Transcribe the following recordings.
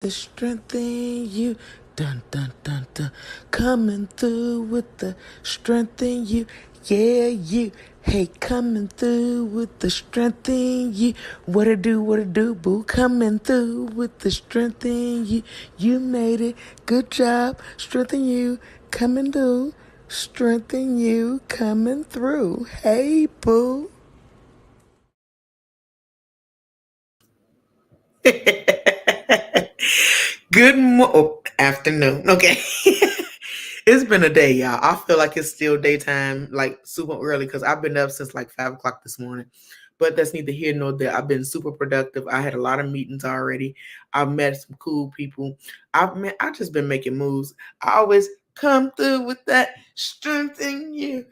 The strength in you, dun dun dun dun, coming through with the strength in you, yeah you, hey coming through with the strength in you, what it do, boo, coming through with the strength in you, you made it, good job, strength in you, coming through, strength in you, coming through, hey boo. Afternoon. Okay. It's been a day, y'all. I feel like it's still daytime, like super early, because I've been up since like 5 o'clock this morning. But that's neither here nor there. I've been super productive. I had a lot of meetings already. I've met some cool people. I just been making moves. I always come through with that strength in you.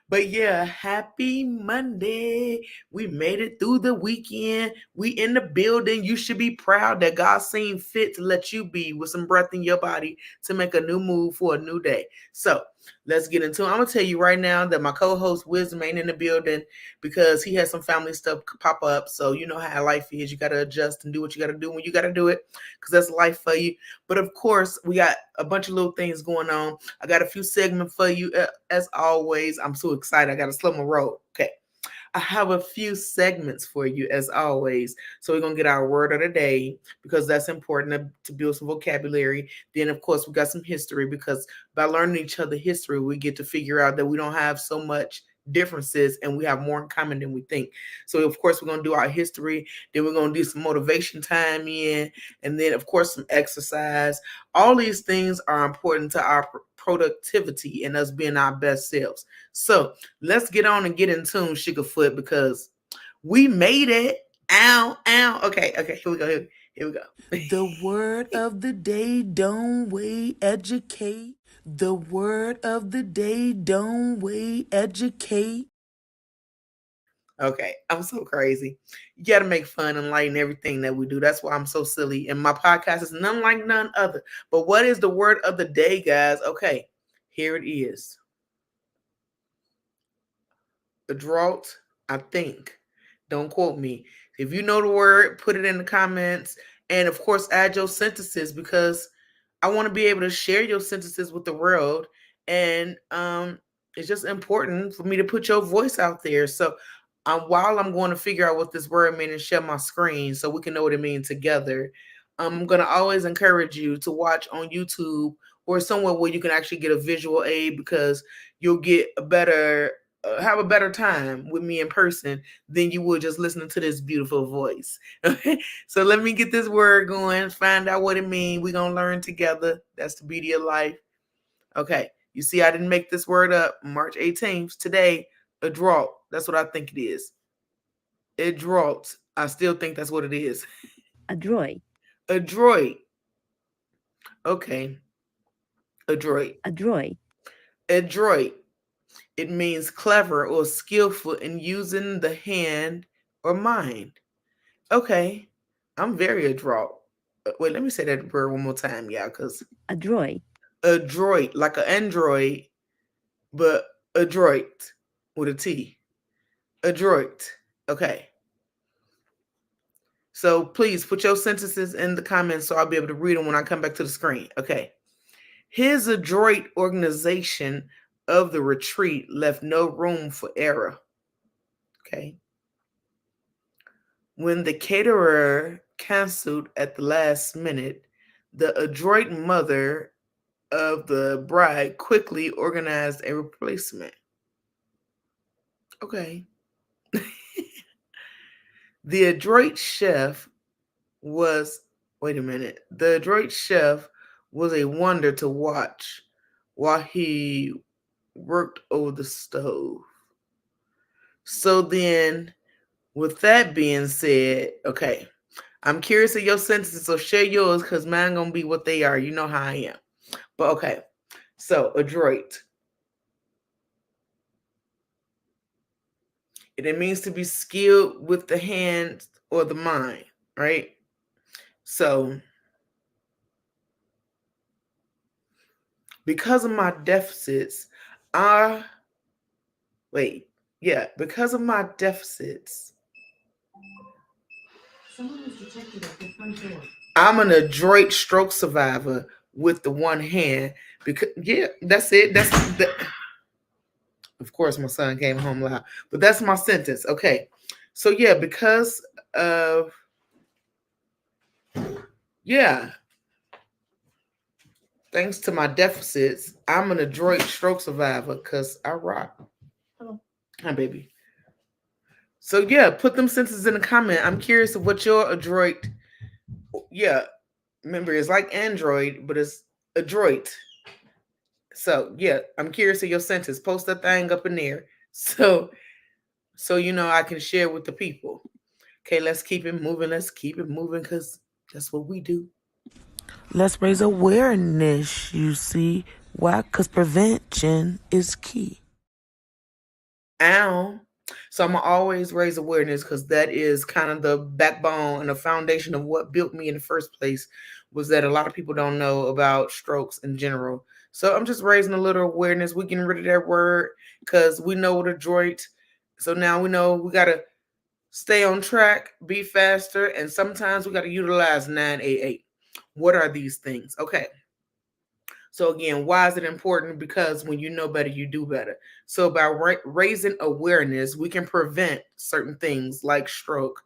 But yeah, happy Monday. We made it through the weekend. We in the building. You should be proud that God seen fit to let you be with some breath in your body to make a new move for a new day. So let's get into it. I'm gonna tell you right now that my co-host Wisdom ain't in the building because he has some family stuff pop up. So you know how life is. You gotta adjust and do what you gotta do when you gotta do it, because that's life for you. But of course, we got a bunch of little things going on. I got a few segments for you as always. I'm so excited. I got to slow my roll. Okay. I have a few segments for you as always. So we're going to get our word of the day because that's important to build some vocabulary. Then, of course, we got some history because by learning each other history, we get to figure out that we don't have so much differences and we have more in common than we think. So, of course, we're going to do our history. Then we're going to do some motivation time in. And then, of course, some exercise. All these things are important to our productivity and us being our best selves. So, let's get on and get in tune, Sugarfoot, because we made it. Ow, ow. Okay, here we go. Here we go. The word of the day, don't wait, educate. The word of the day, don't wait, educate. Okay, I'm so crazy. You got to make fun and lighten everything that we do. That's why I'm so silly. And my podcast is none like none other. But what is the word of the day, guys? Okay, here it is. A drought, I think. Don't quote me. If you know the word, put it in the comments. And of course, add your sentences because I want to be able to share your sentences with the world. And it's just important for me to put your voice out there. So while I'm going to figure out what this word means and share my screen so we can know what it means together, I'm going to always encourage you to watch on YouTube or somewhere where you can actually get a visual aid because you'll get a better have a better time with me in person than you would just listening to this beautiful voice. So let me get this word going, find out what it means. We're going to learn together. That's the beauty of life. Okay. You see, I didn't make this word up. March 18th, today, a drought. That's what I think it is. A drought. I still think that's what it is. Adroit, Adroit. Okay. Adroit. adroit, Adroit. It means clever or skillful in using the hand or mind. Okay. I'm very adroit. Wait, let me say that word one more time, y'all, because adroit, adroit, like an android, but adroit with a T. Adroit. Okay. So please put your sentences in the comments so I'll be able to read them when I come back to the screen. Okay. His adroit organization of the retreat left no room for error. Okay. When the caterer canceled at the last minute, the adroit mother of the bride quickly organized a replacement. Okay. The adroit chef was, wait a minute, the adroit chef was a wonder to watch while he worked over the stove. So then, with that being said, okay, I'm curious of your sentences, so share yours because mine gonna be what they are. You know how I am. But okay, so adroit. It means to be skilled with the hands or the mind, right? So because of my deficits, I wait, yeah, because of my deficits. Someone was detected at the front door. I'm an adroit stroke survivor with the one hand. Because yeah, that's it. That's the. Of course, my son came home loud, but that's my sentence. Okay, so yeah, because of yeah, thanks to my deficits, I'm an adroit stroke survivor because I rock. Hello, hi baby. So yeah, put them sentences in the comment. I'm curious of what your adroit. Yeah, remember it's like Android, but it's adroit. So yeah, I'm curious of your sentence. Post that thing up in there. So you know I can share with the people. Okay, let's keep it moving. Let's keep it moving because that's what we do. Let's raise awareness, you see. Why? Because prevention is key. Ow. So I'm gonna always raise awareness because that is kind of the backbone and the foundation of what built me in the first place. Was that a lot of people don't know about strokes in general. So I'm just raising a little awareness. We getting rid of that word because we know what adroit. So now we know we gotta stay on track, be faster, and sometimes we gotta utilize 988. What are these things? Okay. So again, why is it important? Because when you know better, you do better. So by raising awareness, we can prevent certain things like stroke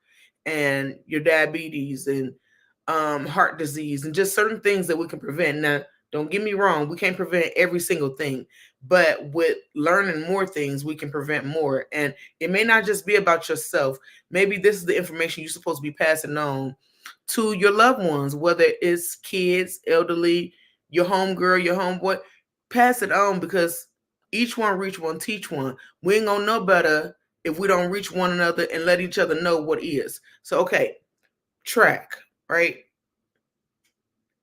and your diabetes and heart disease and just certain things that we can prevent. Now, don't get me wrong, we can't prevent every single thing, but with learning more things, we can prevent more. And it may not just be about yourself. Maybe this is the information you're supposed to be passing on to your loved ones, whether it's kids, elderly, your homegirl, your homeboy. Pass it on because each one reach one, teach one. We ain't gonna know better if we don't reach one another and let each other know what is. So okay, track, right?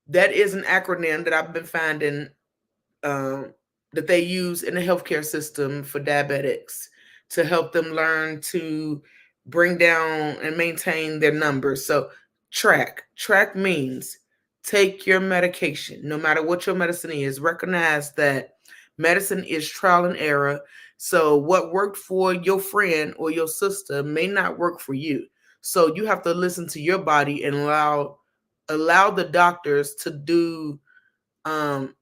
That is an acronym that I've been finding um, that they use in the healthcare system for diabetics to help them learn to bring down and maintain their numbers. So, track means take your medication, no matter what your medicine is. Recognize that medicine is trial and error. So, what worked for your friend or your sister may not work for you. So, you have to listen to your body and allow the doctors um,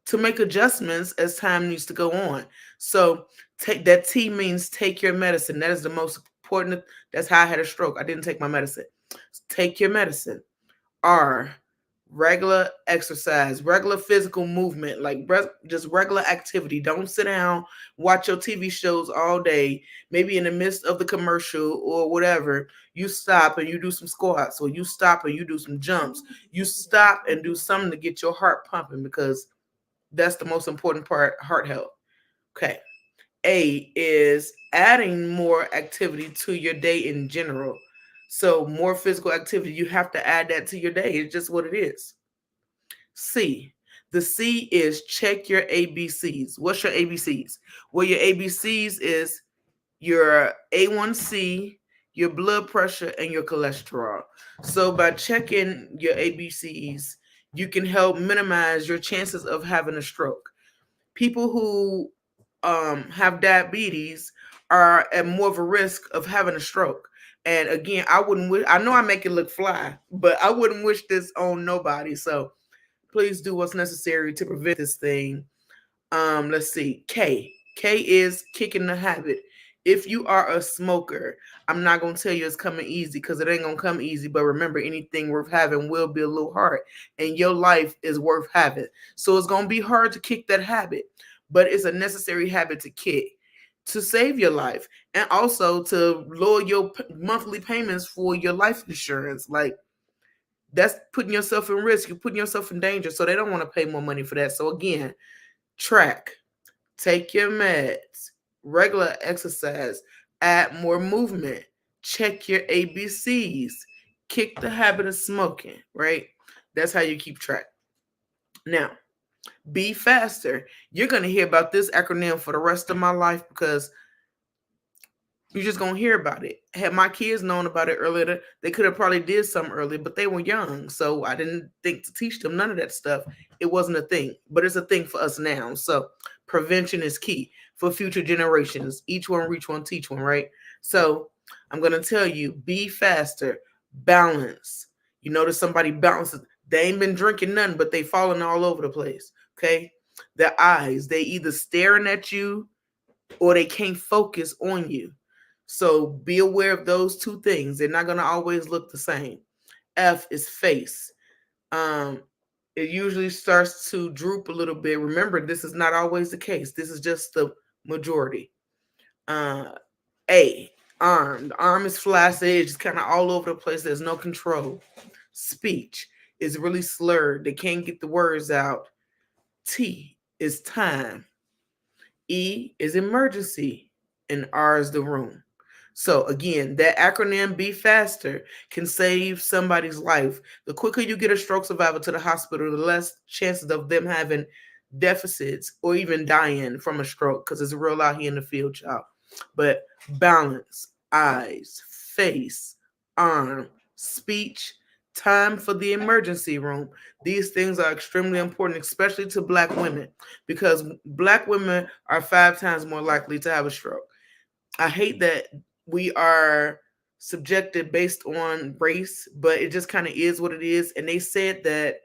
to make adjustments as time needs to go on. So take that T means take your medicine. That is the most important. That's how I had a stroke. I didn't take my medicine. Take your medicine. R, regular exercise, regular physical movement, like just regular activity. Don't sit down, watch your TV shows all day. Maybe in the midst of the commercial or whatever, you stop and you do some squats, or you stop and you do some jumps. You stop and do something to get your heart pumping because that's the most important part, heart health. Okay. A is adding more activity to your day in general. So, more physical activity, you have to add that to your day. It's just what it is. C. The C is check your ABCs. What's your ABCs? Well, your ABCs is your A1C, your blood pressure, and your cholesterol. So, by checking your ABCs, you can help minimize your chances of having a stroke. People who have diabetes are at more of a risk of having a stroke. And again, I wouldn't wish, I know I make it look fly, but I wouldn't wish this on nobody. So please do what's necessary to prevent this thing. Let's see. K is kicking the habit. If you are a smoker, I'm not gonna tell you it's coming easy because it ain't gonna come easy. But remember, anything worth having will be a little hard, and your life is worth having. So it's gonna be hard to kick that habit, but it's a necessary habit to kick to save your life and also to lower your monthly payments for your life insurance. Like that's putting yourself in risk. You're putting yourself in danger. So they don't want to pay more money for that. So again, track. Take your meds, regular exercise, add more movement, check your ABCs, kick the habit of smoking, right? That's how you keep track. Now, be faster. You're going to hear about this acronym for the rest of my life because you're just gonna hear about it. Had my kids known about it earlier, they could have probably did something earlier, but they were young, so I didn't think to teach them none of that stuff. It wasn't a thing, but it's a thing for us now. So prevention is key for future generations. Each one reach one, teach one, right? So I'm gonna tell you, be faster, balance. You notice somebody bounces, they ain't been drinking nothing, but they falling all over the place. Okay. Their eyes, they either staring at you or they can't focus on you. So be aware of those two things. They're not gonna always look the same. F is face. Um, it usually starts to droop a little bit. Remember, this is not always the case. This is just the majority. Uh, A, arm. The arm is flaccid. It's just kind of all over the place. There's no control. Speech is really slurred. They can't get the words out. T is time. E is emergency. And R is the room. So again, that acronym Be Faster can save somebody's life. The quicker you get a stroke survivor to the hospital, the less chances of them having deficits or even dying from a stroke, because it's real out here in the field, y'all. But balance, eyes, face, arm, speech, time for the emergency room. These things are extremely important, especially to Black women, because Black women are 5 times more likely to have a stroke. I hate that we are subjected based on race, but it just kind of is what it is. And they said that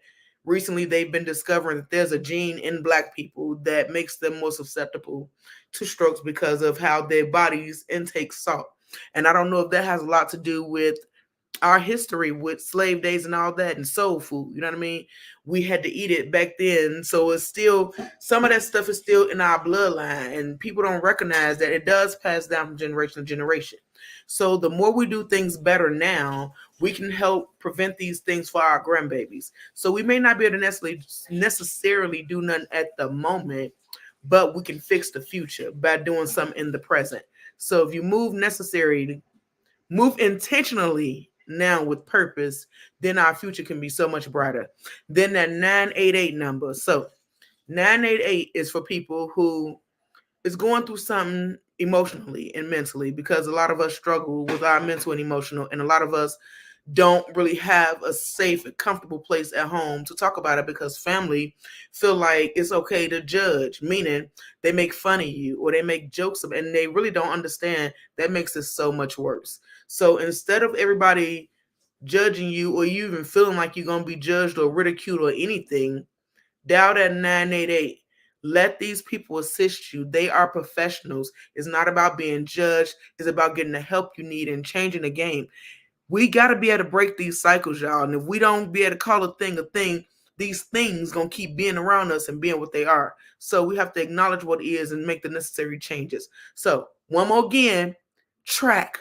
recently they've been discovering that there's a gene in Black people that makes them more susceptible to strokes because of how their bodies intake salt. And I don't know if that has a lot to do with our history with slave days and all that and soul food. You know what I mean? We had to eat it back then. So it's still, some of that stuff is still in our bloodline, and people don't recognize that it does pass down from generation to generation. So the more we do things better now, we can help prevent these things for our grandbabies. So we may not be able to necessarily do nothing at the moment, but we can fix the future by doing something in the present. So if you move intentionally now with purpose, then our future can be so much brighter. Then that 988 number. So 988 is for people who is going through something emotionally and mentally, because a lot of us struggle with our mental and emotional, and a lot of us don't really have a safe and comfortable place at home to talk about it, because family feel like it's okay to judge, meaning they make fun of you or they make jokes of, and they really don't understand that makes it so much worse. So instead of everybody judging you or you even feeling like you're going to be judged or ridiculed or anything, dial that 988. Let these people assist you. They are professionals. It's not about being judged. It's about getting the help you need and changing the game. We got to be able to break these cycles, y'all. And if we don't be able to call a thing, these things going to keep being around us and being what they are. So we have to acknowledge what is and make the necessary changes. So one more again, track.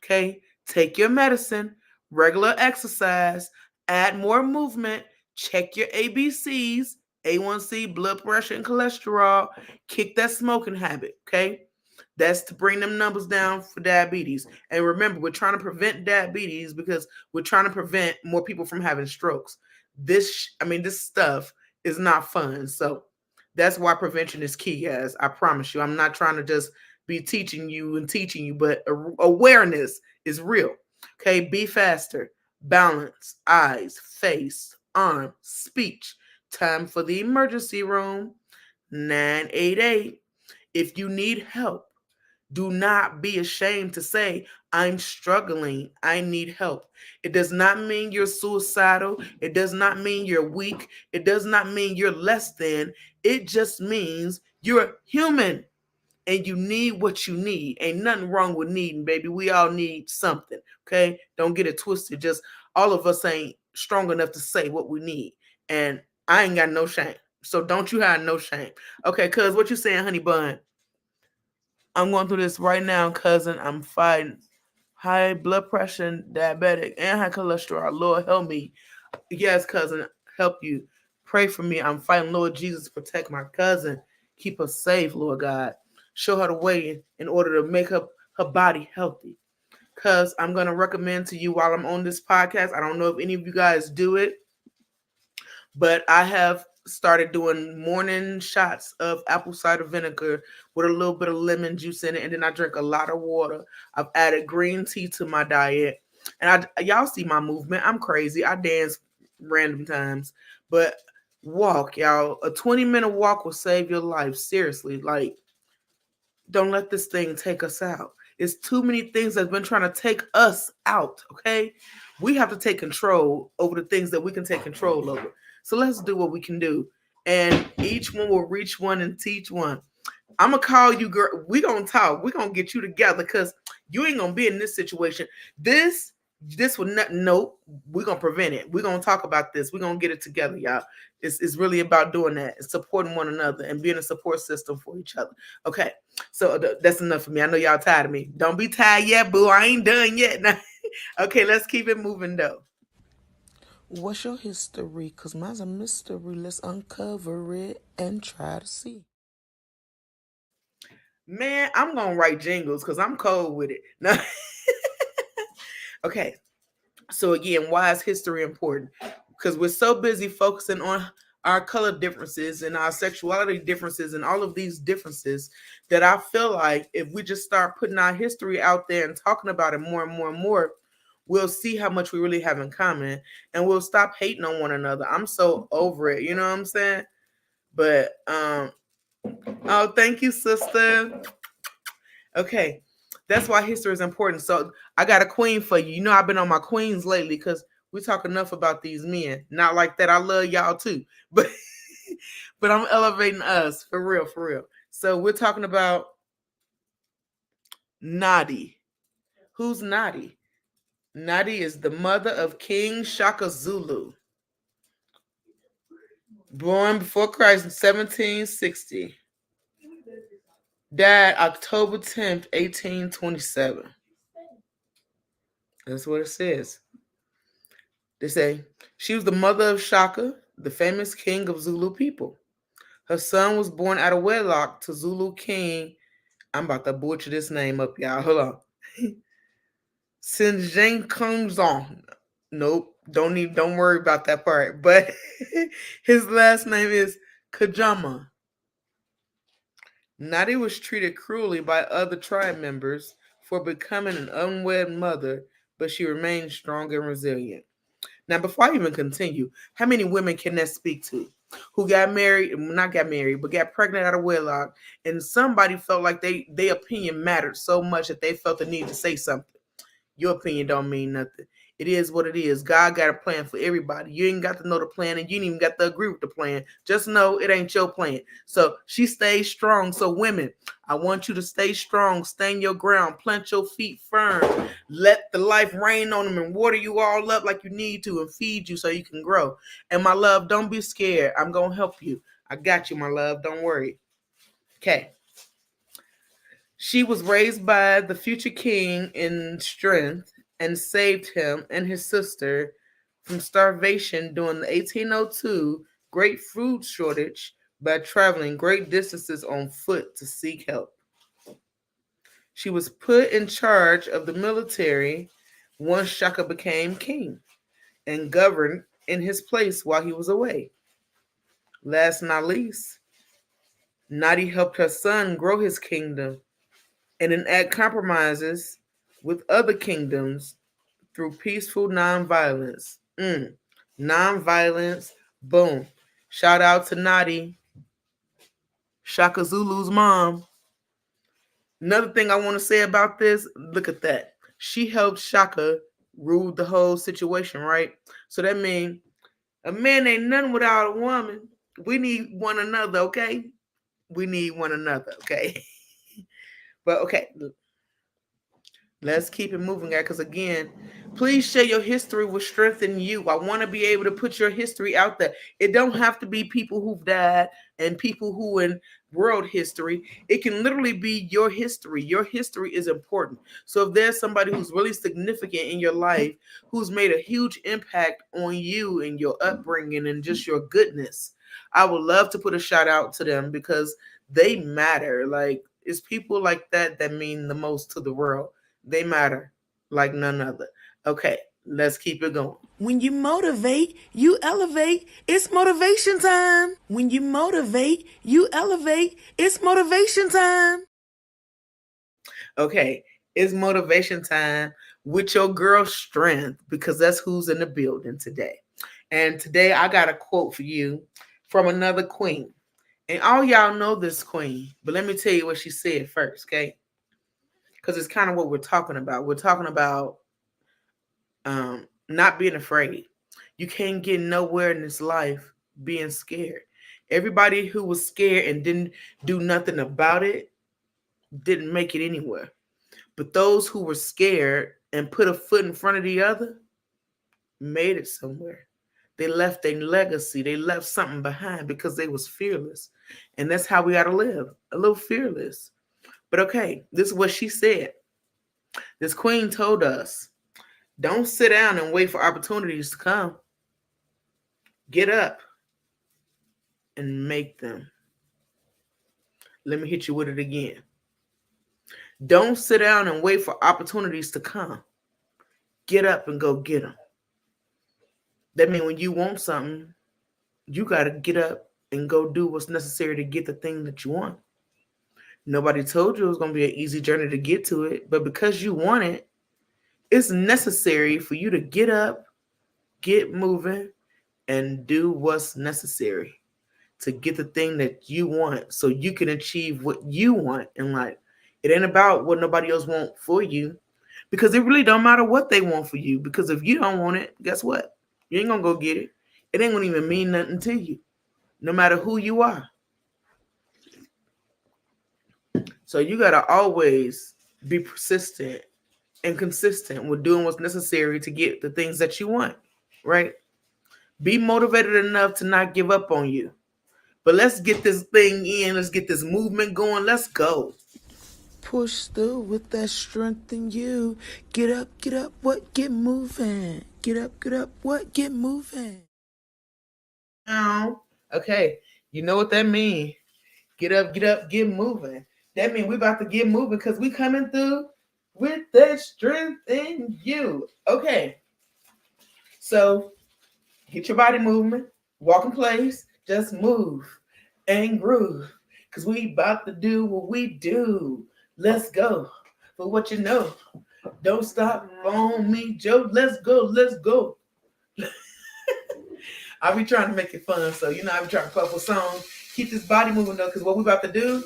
Okay. Take your medicine, regular exercise, add more movement, check your ABCs, A1C, blood pressure, and cholesterol, kick that smoking habit. Okay. That's to bring them numbers down for diabetes. And remember, we're trying to prevent diabetes because we're trying to prevent more people from having strokes. This stuff is not fun. So that's why prevention is key, guys. I promise you. I'm not trying to just be teaching you, but awareness is real. Okay, be faster, balance, eyes, face, arm, speech. Time for the emergency room. 988. If you need help, do not be ashamed to say, I'm struggling. I need help. It does not mean you're suicidal. It does not mean you're weak. It does not mean you're less than. It just means you're human and you need what you need. Ain't nothing wrong with needing, baby. We all need something. Okay? Don't get it twisted. Just all of us ain't strong enough to say what we need. And I ain't got no shame. So don't you have no shame. Okay, cuz what you saying, honey bun? I'm going through this right now, cousin. I'm fighting high blood pressure, and diabetic, and high cholesterol. Lord, help me. Yes, cousin, help you. Pray for me. I'm fighting, Lord Jesus, protect my cousin. Keep her safe, Lord God. Show her the way in order to make her body healthy. Because I'm going to recommend to you while I'm on this podcast. I don't know if any of you guys do it, but I have started doing morning shots of apple cider vinegar with a little bit of lemon juice in it, and then I drink a lot of water. I've added green tea to my diet, and y'all see my movement. I'm crazy. I dance random times, but walk, y'all. A 20-minute walk will save your life. Seriously, like, don't let this thing take us out. It's too many things that's been trying to take us out. Okay, We have to take control over the things that we can take control over. So let's do what we can do. And each one will reach one and teach one. I'm gonna call you, girl. We gonna talk. We gonna get you together because you ain't gonna be in this situation. This will not. Nope. We gonna prevent it. We gonna talk about this. We gonna get it together, y'all. It's really about doing that, it's supporting one another, and being a support system for each other. Okay, so that's enough for me. I know y'all tired of me. Don't be tired yet, boo. I ain't done yet. Okay, let's keep it moving though. What's your history? Cause mine's a mystery. Let's uncover it and try to see. Man, I'm gonna write jingles because I'm cold with it. No. Okay, so again, why is history important? Because we're so busy focusing on our color differences and our sexuality differences and all of these differences that I feel like if we just start putting our history out there and talking about it more and more and more, we'll see how much we really have in common and we'll stop hating on one another. I'm so over it, you know what I'm saying? But oh, thank you, sister. Okay. That's why history is important. So I got a queen for you. You know, I've been on my queens lately because we talk enough about these men. Not like that. I love y'all too. But but I'm elevating us for real, for real. So we're talking about Nadi. Who's Nadi? Nadi is the mother of King Shaka Zulu, born before Christ in 1760. Died October 10th, 1827. That's what it says. They say she was the mother of Shaka, the famous king of Zulu people. Her son was born out of wedlock to Zulu king. I'm about to butcher this name up, y'all. Hold on. Sinjankungzong. Nope. Don't worry about that part. But his last name is Kajama. Nadi was treated cruelly by other tribe members for becoming an unwed mother, but she remained strong and resilient. Now, before I even continue, how many women can that speak to? Who got married, not got married, but got pregnant out of wedlock, and somebody felt like their opinion mattered so much that they felt the need to say something. Your opinion don't mean nothing. It is what it is. God got a plan for everybody. You ain't got to know the plan and you ain't even got to agree with the plan. Just know it ain't your plan. So she stays strong. So women, I want you to stay strong. Stand your ground. Plant your feet firm. Let the life rain on them and water you all up like you need to and feed you so you can grow. And my love, don't be scared. I'm going to help you. I got you, my love. Don't worry. Okay. She was raised by the future king in strength and saved him and his sister from starvation during the 1802 great food shortage by traveling great distances on foot to seek help. She was put in charge of the military once Shaka became king and governed in his place while he was away. Last not least, Nadi helped her son grow his kingdom and enact compromises with other kingdoms through peaceful nonviolence. Nonviolence, boom. Shout out to Nadi, Shaka Zulu's mom. Another thing I want to say about this, look at that. She helped Shaka rule the whole situation, right? So that means a man ain't nothing without a woman. We need one another, okay? We need one another, okay? But okay, let's keep it moving, guys. Because again, please share your history will strengthen you. I want to be able to put your history out there. It don't have to be people who've died and people who in world history. It can literally be your history. Your history is important. So if there's somebody who's really significant in your life, who's made a huge impact on you and your upbringing and just your goodness, I would love to put a shout out to them because they matter. Like it's people like that that mean the most to the world. They matter like none other. Okay, let's keep it going. When you motivate, you elevate. It's motivation time. When you motivate, you elevate. It's motivation time. Okay, it's motivation time with your girl Strength because that's who's in the building today. And today I got a quote for you from another queen. And all y'all know this queen, but let me tell you what she said first, okay? Because it's kind of what we're talking about. We're talking about not being afraid. You can't get nowhere in this life being scared. Everybody who was scared and didn't do nothing about it didn't make it anywhere. But those who were scared and put a foot in front of the other made it somewhere. They left a legacy. They left something behind because they was fearless. And that's how we got to live, a little fearless. But okay, this is what she said. This queen told us, don't sit down and wait for opportunities to come. Get up and make them. Let me hit you with it again. Don't sit down and wait for opportunities to come. Get up and go get them. That means when you want something, you got to get up and go do what's necessary to get the thing that you want. Nobody told you it was going to be an easy journey to get to it, but because you want it, it's necessary for you to get up, get moving, and do what's necessary to get the thing that you want so you can achieve what you want in life. It ain't about what nobody else wants for you, because it really don't matter what they want for you, because if you don't want it, guess what? You ain't going to go get it. It ain't going to even mean nothing to you, no matter who you are. So you got to always be persistent and consistent with doing what's necessary to get the things that you want, right? Be motivated enough to not give up on you. But let's get this thing in. Let's get this movement going. Let's go. Push through with that strength in you. Get up, what? Get moving. Get up, what? Get moving. Now, okay, you know what that means. Get up, get moving. That means we about to get moving because we coming through with that strength in you. Okay, so get your body movement, walk in place, just move and groove. Because we about to do what we do. Let's go. For what you know. Don't stop on me, Joe. Let's go. I'll be trying to make it fun. So, I'll be trying to puff a song. Keep this body moving though, because what we about to do,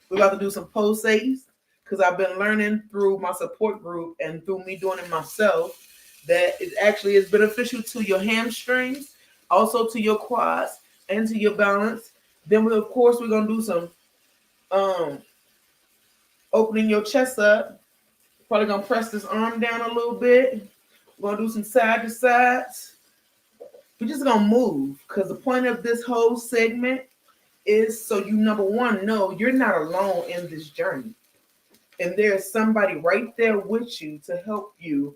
we're about to do some poses. Because I've been learning through my support group and through me doing it myself that it actually is beneficial to your hamstrings, also to your quads, and to your balance. Then we're going to do some opening your chest up. Probably going to press this arm down a little bit. We're going to do some side to sides. We're just going to move because the point of this whole segment is so you, number one, know you're not alone in this journey. And there's somebody right there with you to help you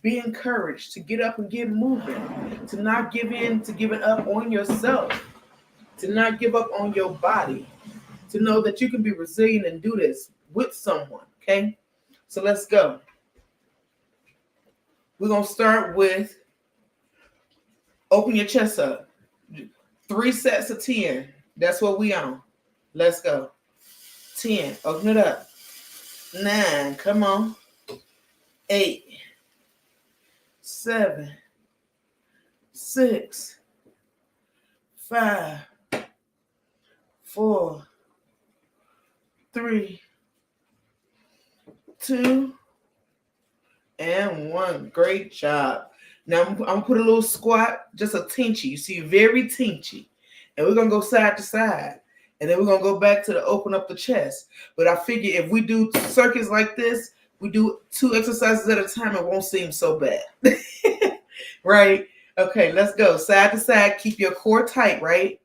be encouraged to get up and get moving, to not give in to giving up on yourself, to not give up on your body, to know that you can be resilient and do this with someone, okay? So let's go. We're going to start with open your chest up. 3 sets of 10. That's what we on. Let's go. 10. Open it up. 9. Come on. 8. 7. 6. 5. 4. 3. 2. And 1. Great job. Now I'm going to put a little squat, just a teensy. You see, very teensy. And we're going to go side to side. And then we're going to go back to the open up the chest. But I figure if we do circuits like this, we do 2 exercises at a time, it won't seem so bad. Right? Okay, let's go. Side to side. Keep your core tight, right?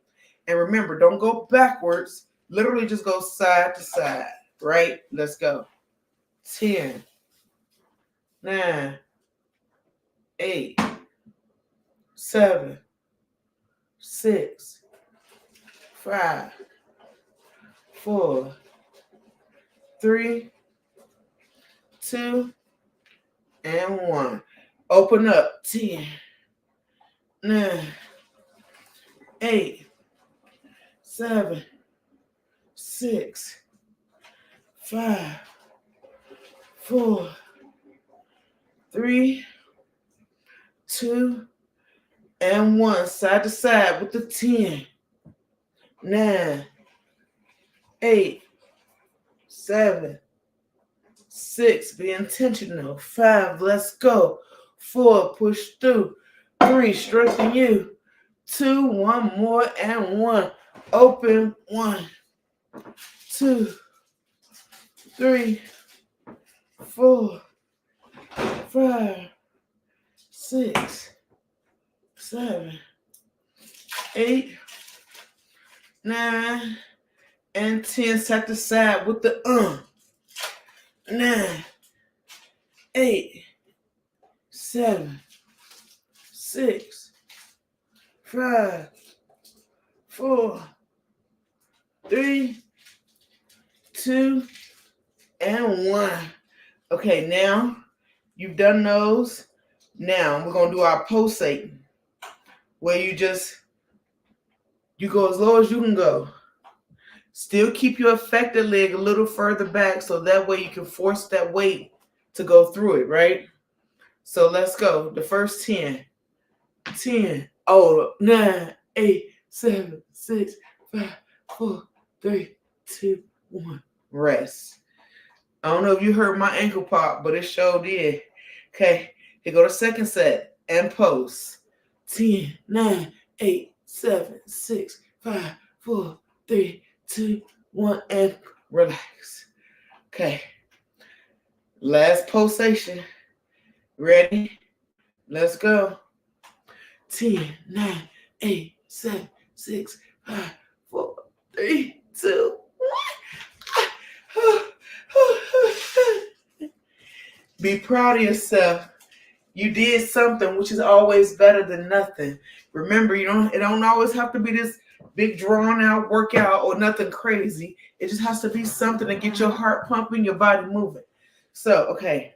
And remember, don't go backwards. Literally just go side to side, right? Let's go. 10, 9, 8, 7, 6, 5, 4, 3, 2, and 1. Open up. 10, 9, 8, 7, 6, 5, 4, 3, 2, and 1. Side to side with the 10, 9, 8, 7, 6. Be intentional. 5. Let's go. 4, push through. 3, strengthen you. 2, one more, and 1. Open. 1, 2, 3, 4, 5, 6, 7, 8, 9, and 10. Set the side with the 9, 8, 7, 6, 5, 4, 3, 2, and 1. Okay, now you've done those. Now we're gonna do our pulsating, where you go as low as you can go. Still keep your affected leg a little further back so that way you can force that weight to go through it, right? So let's go. The first 10. 10. Oh, 9, 8, 7, 6, 5, 4, 3, 2, 1. Rest. I don't know if you heard my ankle pop, but it sure did. Okay, here go the second set. And pulse. 10, 9, 8, 7, 6, 5, 4, 3, 2, 1, and relax. Okay. Last pulsation. Ready? Let's go. 10, 9, 8, 7, 6, 5, 4, 3, 2, 1. Be proud of yourself. You did something, which is always better than nothing. Remember, it don't always have to be this big drawn out workout or nothing crazy. It just has to be something to get your heart pumping, your body moving. So, okay.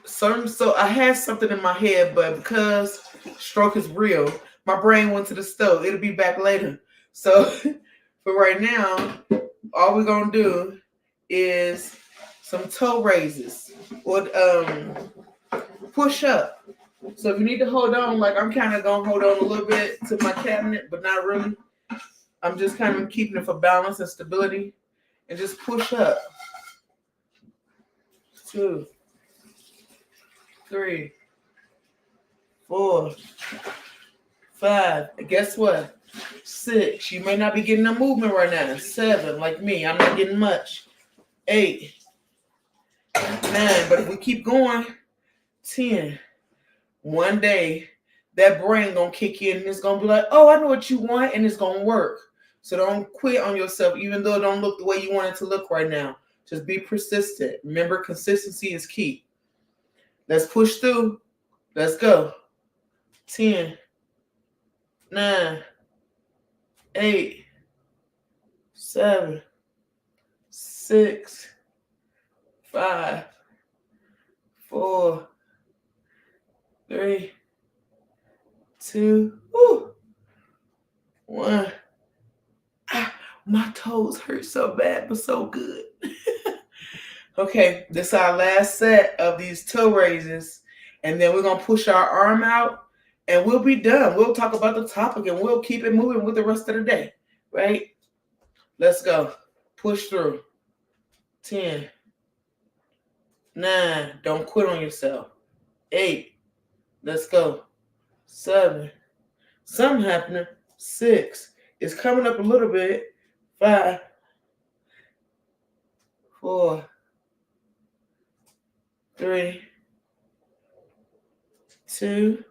So I had something in my head, but because stroke is real, my brain went to the stove. It'll be back later. So for right now, all we're gonna do is some toe raises or push up. So if you need to hold on, like I'm kind of gonna hold on a little bit to my cabinet, but not really. I'm just kind of keeping it for balance and stability, and just push up. 2, 3, 4, 5. And guess what? 6. You may not be getting no movement right now. 7, like me, I'm not getting much. 8, 9. But if we keep going, 10. One day, that brain gonna kick in and it's gonna be like, oh, I know what you want, and it's gonna work. So don't quit on yourself, even though it don't look the way you want it to look right now. Just be persistent. Remember, consistency is key. Let's push through. Let's go. 10, 9, 8, 7, 6, 5, 4, 3, 2, 1. My toes hurt so bad, but so good. Okay, this is our last set of these toe raises. And then we're going to push our arm out and we'll be done. We'll talk about the topic and we'll keep it moving with the rest of the day, right? Let's go. Push through. 10, 9. Don't quit on yourself. 8. Let's go. 7. Something happening. 6. It's coming up a little bit. 5. 4. 3. 2.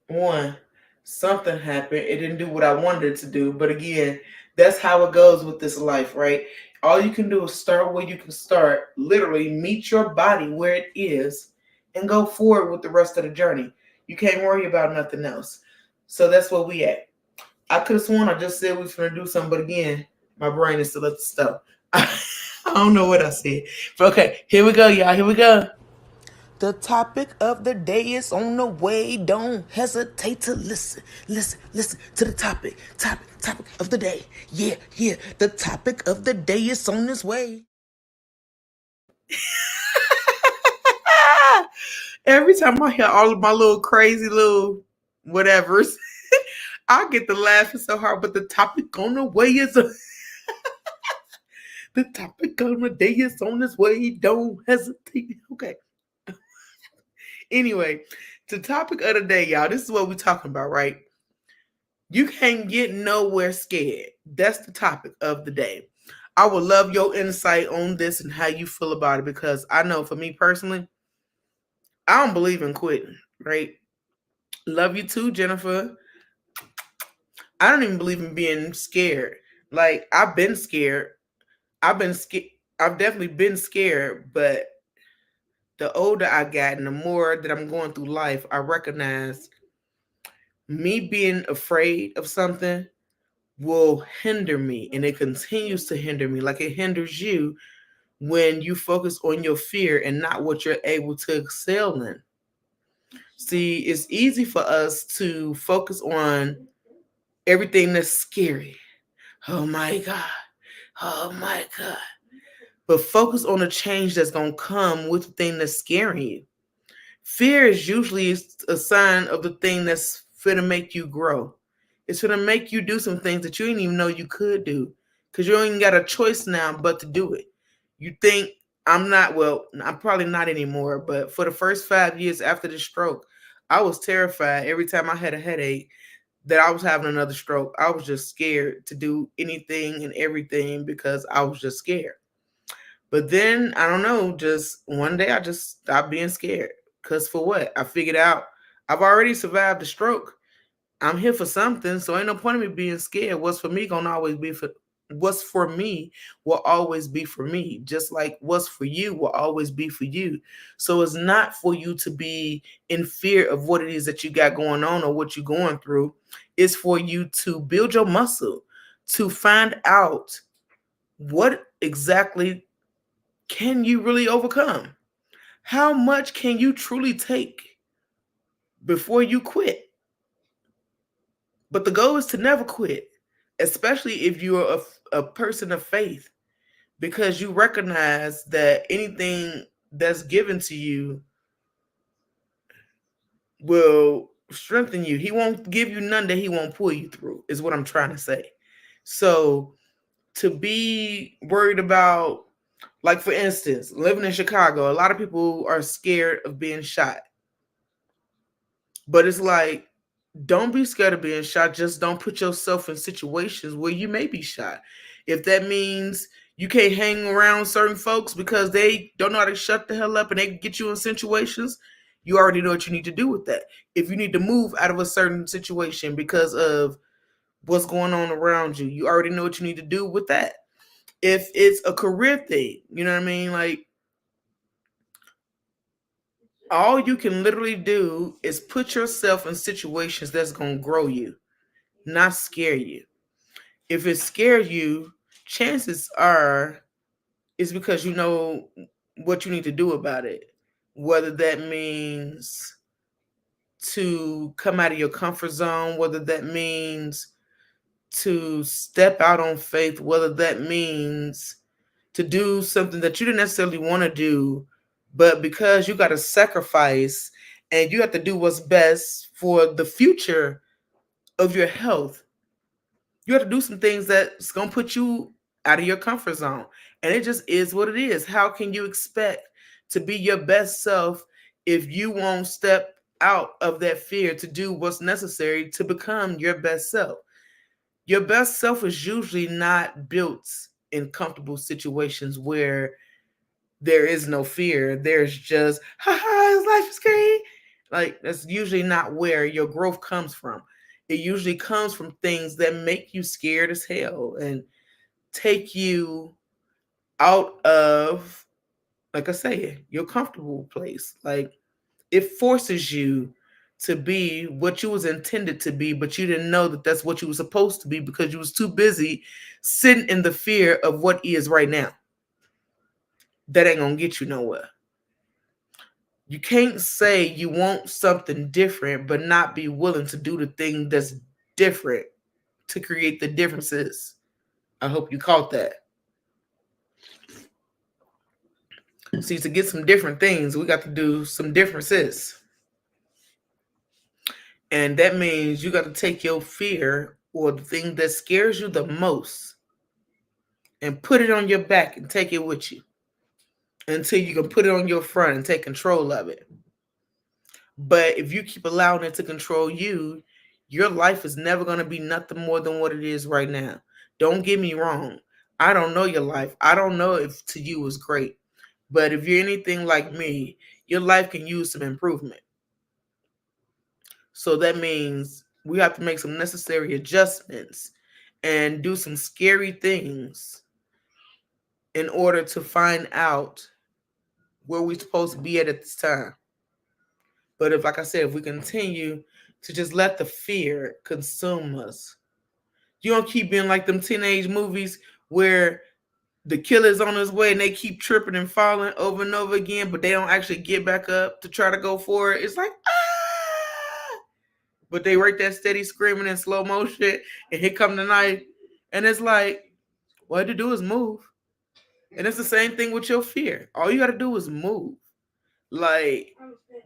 1. Something happened. It didn't do what I wanted it to do. But again, that's how it goes with this life, right? All you can do is start where you can start. Literally meet your body where it is and go forward with the rest of the journey. You can't worry about nothing else. So that's where we at. I could have sworn I just said we was going to do something, but again, my brain is still at the stove. I don't know what I said. But okay, here we go, y'all. Here we go. The topic of the day is on the way. Don't hesitate to listen. Listen to the topic. Topic of the day. Yeah. The topic of the day is on its way. Every time I hear all of my little crazy little whatevers, I get to laughing so hard. But the topic on the way is The topic of the day is on its way. Don't hesitate. Okay. Anyway, the topic of the day, y'all. This is what we're talking about, right? You can't get nowhere scared. That's the topic of the day. I would love your insight on this and how you feel about it, because I know for me personally, I don't believe in quitting, right? Love you too, Jennifer. I don't even believe in being scared. Like, I've been scared. I've been scared. I've definitely been scared, but the older I got and the more that I'm going through life, I recognize me being afraid of something will hinder me, and it continues to hinder me, like it hinders you when you focus on your fear and not what you're able to excel in. See, it's easy for us to focus on everything that's scary. Oh my God. Oh my God. But focus on the change that's going to come with the thing that's scaring you. Fear is usually a sign of the thing that's going to make you grow. It's going to make you do some things that you didn't even know you could do, because you ain't got a choice now but to do it. You think, I'm probably not anymore, but for the first 5 years after the stroke, I was terrified every time I had a headache that I was having another stroke. I was just scared to do anything and everything because I was just scared. But then, I don't know, just one day I just stopped being scared. Because for what? I figured out I've already survived the stroke. I'm here for something, so ain't no point in me being scared. What's for me will always be for me. Just like what's for you will always be for you. So it's not for you to be in fear of what it is that you got going on or what you're going through. It's for you to build your muscle, to find out what exactly can you really overcome. How much can you truly take before you quit? But the goal is to never quit, especially if you're a person of faith, because you recognize that anything that's given to you will strengthen you. He won't give you none that he won't pull you through, is what I'm trying to say. So to be worried about, like for instance, living in Chicago, a lot of people are scared of being shot. But it's like, don't be scared of being shot. Just don't put yourself in situations where you may be shot. If that means you can't hang around certain folks because they don't know how to shut the hell up and they can get you in situations, you already know what you need to do with that. If you need to move out of a certain situation because of what's going on around you, you already know what you need to do with that. If it's a career thing, you know what I mean? Like, all you can literally do is put yourself in situations that's going to grow you, not scare you. If it scares you, chances are it's because you know what you need to do about it. Whether that means to come out of your comfort zone, whether that means to step out on faith, whether that means to do something that you didn't necessarily want to do, but because you got to sacrifice and you have to do what's best for the future of your health, you have to do some things that's going to put you out of your comfort zone. And it just is what it is. How can you expect to be your best self if you won't step out of that fear to do what's necessary to become your best self? Your best self is usually not built in comfortable situations where there is no fear. There's just, haha, life is great. Like, that's usually not where your growth comes from. It usually comes from things that make you scared as hell and take you out of, like I say, your comfortable place. Like, it forces you to be what you was intended to be, but you didn't know that that's what you were supposed to be because you was too busy sitting in the fear of what is right now. That ain't gonna get you nowhere. You can't say you want something different but not be willing to do the thing that's different to create the differences. I hope you caught that. See, to get some different things, we got to do some differences. And that means you got to take your fear or the thing that scares you the most and put it on your back and take it with you until you can put it on your front and take control of it. But if you keep allowing it to control you, your life is never going to be nothing more than what it is right now. Don't get me wrong. I don't know your life. I don't know if to you is great. But if you're anything like me, your life can use some improvement. So that means we have to make some necessary adjustments and do some scary things in order to find out where we're supposed to be at this time. But if, like I said, if we continue to just let the fear consume us, you don't keep being like them teenage movies where the killer's on his way and they keep tripping and falling over and over again, but they don't actually get back up to try to go for it. It's like, ah! But they right there steady screaming in slow motion, and here come the knife. And it's like, all you have to do is move. And it's the same thing with your fear. All you got to do is move. Like,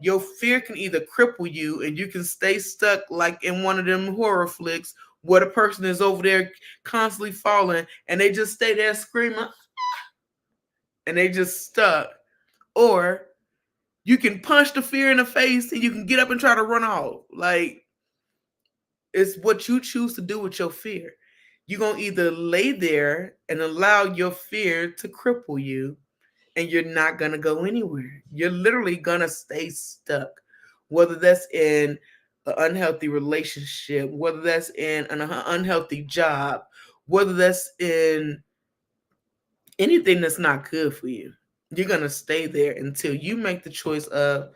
your fear can either cripple you and you can stay stuck like in one of them horror flicks where the person is over there constantly falling and they just stay there screaming and they just stuck. Or you can punch the fear in the face and you can get up and try to run off. Like, it's what you choose to do with your fear. You're going to either lay there and allow your fear to cripple you, and you're not going to go anywhere. You're literally going to stay stuck, whether that's in an unhealthy relationship, whether that's in an unhealthy job, whether that's in anything that's not good for you. You're going to stay there until you make the choice of,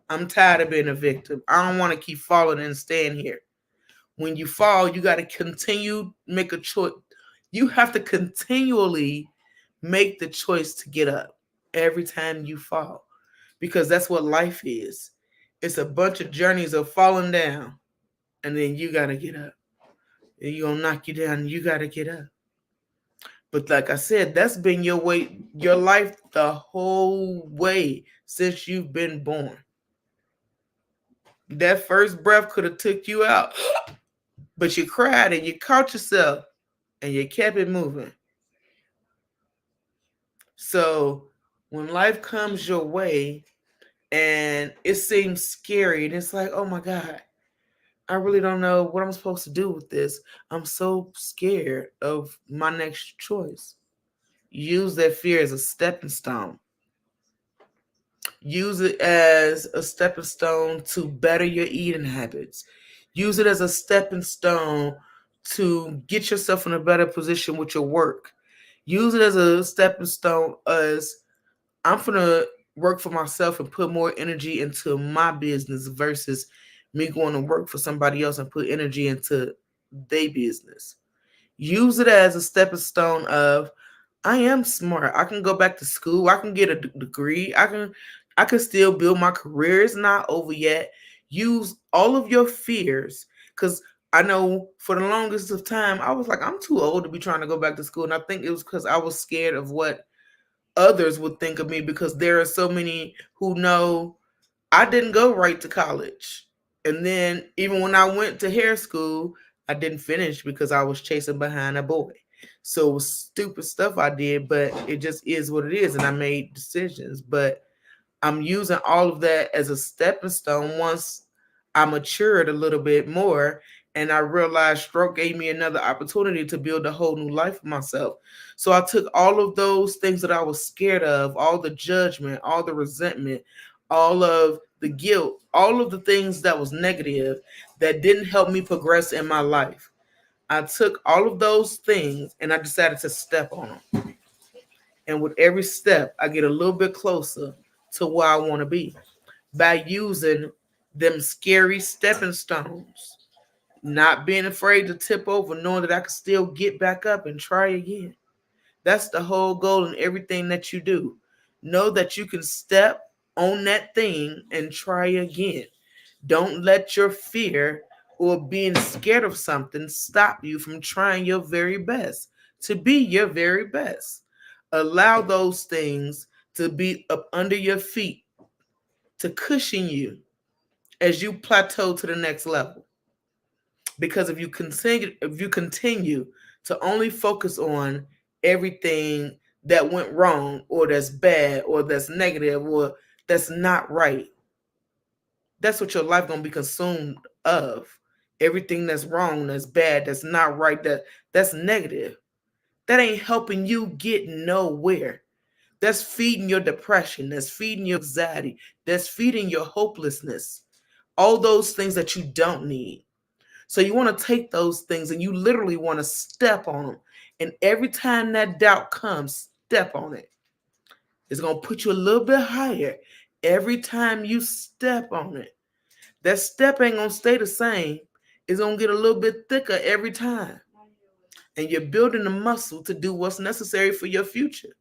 I'm tired of being a victim. I don't want to keep falling and staying here. When you fall, you got to continue make a choice. You have to continually make the choice to get up every time you fall, because that's what life is. It's a bunch of journeys of falling down, and then you got to get up. And you're going to knock you down, and you got to get up. But like I said, that's been your way, your life the whole way since you've been born. That first breath could have took you out, but you cried and you caught yourself and you kept it moving. So when life comes your way and it seems scary and it's like, oh my God, I really don't know what I'm supposed to do with this. I'm so scared of my next choice. Use that fear as a stepping stone. Use it as a stepping stone to better your eating habits. Use it as a stepping stone to get yourself in a better position with your work. Use it as a stepping stone as, I'm gonna work for myself and put more energy into my business versus me going to work for somebody else and put energy into their business. Use it as a stepping stone of, I am smart. I can go back to school. I can get a degree. I can still build my career. It's not over yet. Use all of your fears, because I know for the longest of time I was like, I'm too old to be trying to go back to school, and I think it was because I was scared of what others would think of me, because there are so many who know I didn't go right to college. And then even when I went to hair school, I didn't finish because I was chasing behind a boy. So it was stupid stuff I did, but it just is what it is. And I made decisions. But I'm using all of that as a stepping stone once I matured a little bit more and I realized stroke gave me another opportunity to build a whole new life for myself. So I took all of those things that I was scared of, all the judgment, all the resentment, all of the guilt, all of the things that was negative that didn't help me progress in my life. I took all of those things and I decided to step on them. And with every step, I get a little bit closer to where I want to be by using them scary stepping stones, not being afraid to tip over, knowing that I can still get back up and try again. That's the whole goal in everything that you do. Know that you can step on that thing and try again. Don't let your fear or being scared of something stop you from trying your very best to be your very best. Allow those things to be up under your feet to cushion you as you plateau to the next level. Because if you continue to only focus on everything that went wrong or that's bad or that's negative or that's not right. That's what your life gonna be consumed of. Everything that's wrong, that's bad, that's not right, that's negative. That ain't helping you get nowhere. That's feeding your depression, that's feeding your anxiety, that's feeding your hopelessness. All those things that you don't need. So you want to take those things and you literally want to step on them. And every time that doubt comes, step on it. It's going to put you a little bit higher every time you step on it. That step ain't going to stay the same. It's going to get a little bit thicker every time. And you're building the muscle to do what's necessary for your future.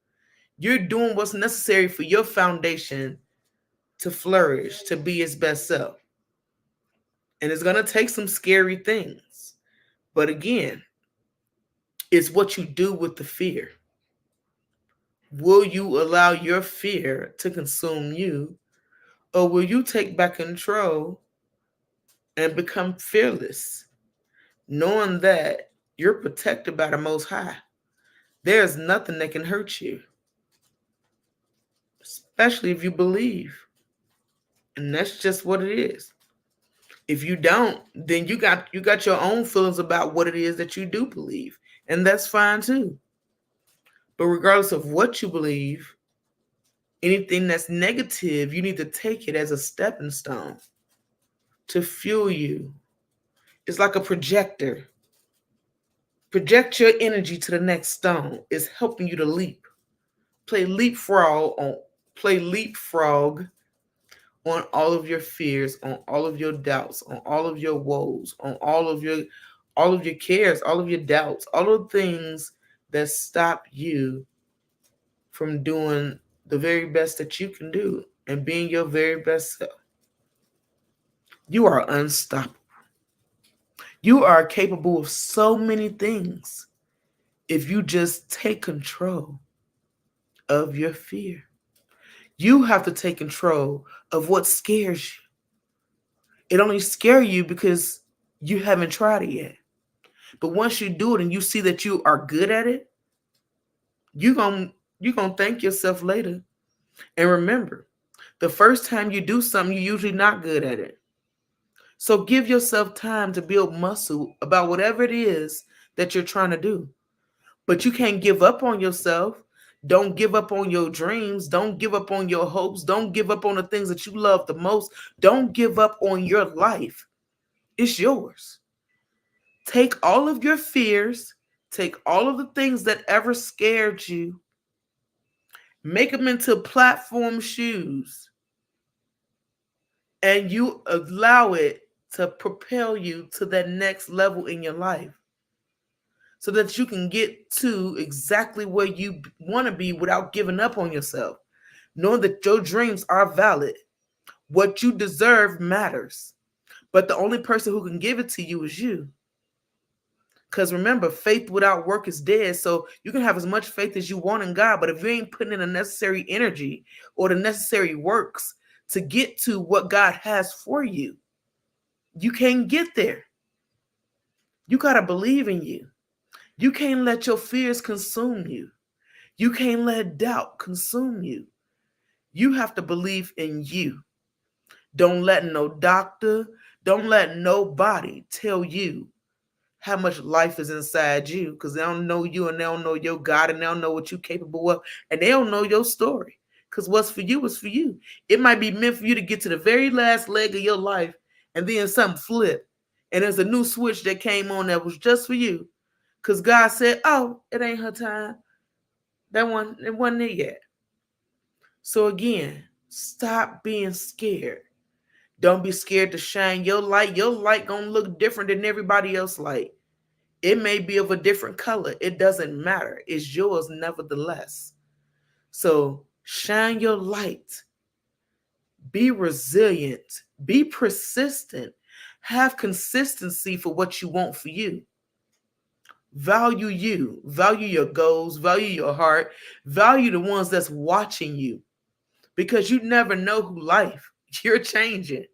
You're doing what's necessary for your foundation to flourish, to be its best self. And it's going to take some scary things. But again, it's what you do with the fear. Will you allow your fear to consume you, or will you take back control and become fearless, knowing that you're protected by the Most High? There's nothing that can hurt you, especially if you believe. And that's just what it is. If you don't, then you got your own feelings about what it is that you do believe. And that's fine too. But regardless of what you believe, anything that's negative, you need to take it as a stepping stone to fuel you. It's like a projector. Project your energy to the next stone. It's helping you to leap. Play leapfrog on all of your fears, on all of your doubts, on all of your woes, on all of your cares, all of your doubts, all of the things that stop you from doing the very best that you can do and being your very best self. You are unstoppable. You are capable of so many things if you just take control of your fear. You have to take control of what scares you. It only scares you because you haven't tried it yet. But once you do it and you see that you are good at it, you're going to thank yourself later. And remember, the first time you do something, you're usually not good at it. So give yourself time to build muscle about whatever it is that you're trying to do. But you can't give up on yourself. Don't give up on your dreams. Don't give up on your hopes. Don't give up on the things that you love the most. Don't give up on your life. It's yours. Take all of your fears, take all of the things that ever scared you, make them into platform shoes, and you allow it to propel you to that next level in your life so that you can get to exactly where you want to be without giving up on yourself, knowing that your dreams are valid. What you deserve matters, but the only person who can give it to you is you. Because remember, faith without work is dead. So you can have as much faith as you want in God, but if you ain't putting in the necessary energy or the necessary works to get to what God has for you, you can't get there. You got to believe in you. You can't let your fears consume you. You can't let doubt consume you. You have to believe in you. Don't let no doctor, don't let nobody tell you how much life is inside you, because they don't know you and they don't know your God and they don't know what you're capable of and they don't know your story, because what's for you is for you. It might be meant for you to get to the very last leg of your life and then something flip and there's a new switch that came on that was just for you because God said, oh, it ain't her time. It wasn't it yet. So again, stop being scared. Don't be scared to shine your light. Your light gonna look different than everybody else's light. It may be of a different color. It doesn't matter. It's yours nevertheless. So shine your light. Be resilient. Be persistent. Have consistency for what you want for you. Value you. Value your goals. Value your heart. Value the ones that's watching you. Because you never know who life you're changing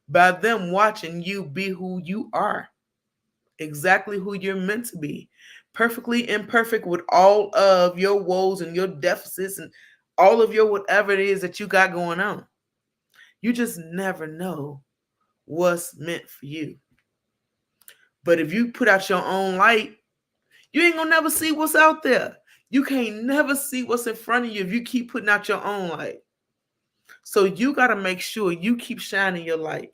by them watching you be who you are. Exactly who you're meant to be. perfectly imperfect with all of your woes and your deficits and all of your whatever it is that you got going on. You just never know what's meant for you. But if you put out your own light, you ain't gonna never see what's out there. You can't never see what's in front of you if you keep putting out your own light. So you got to make sure you keep shining your light.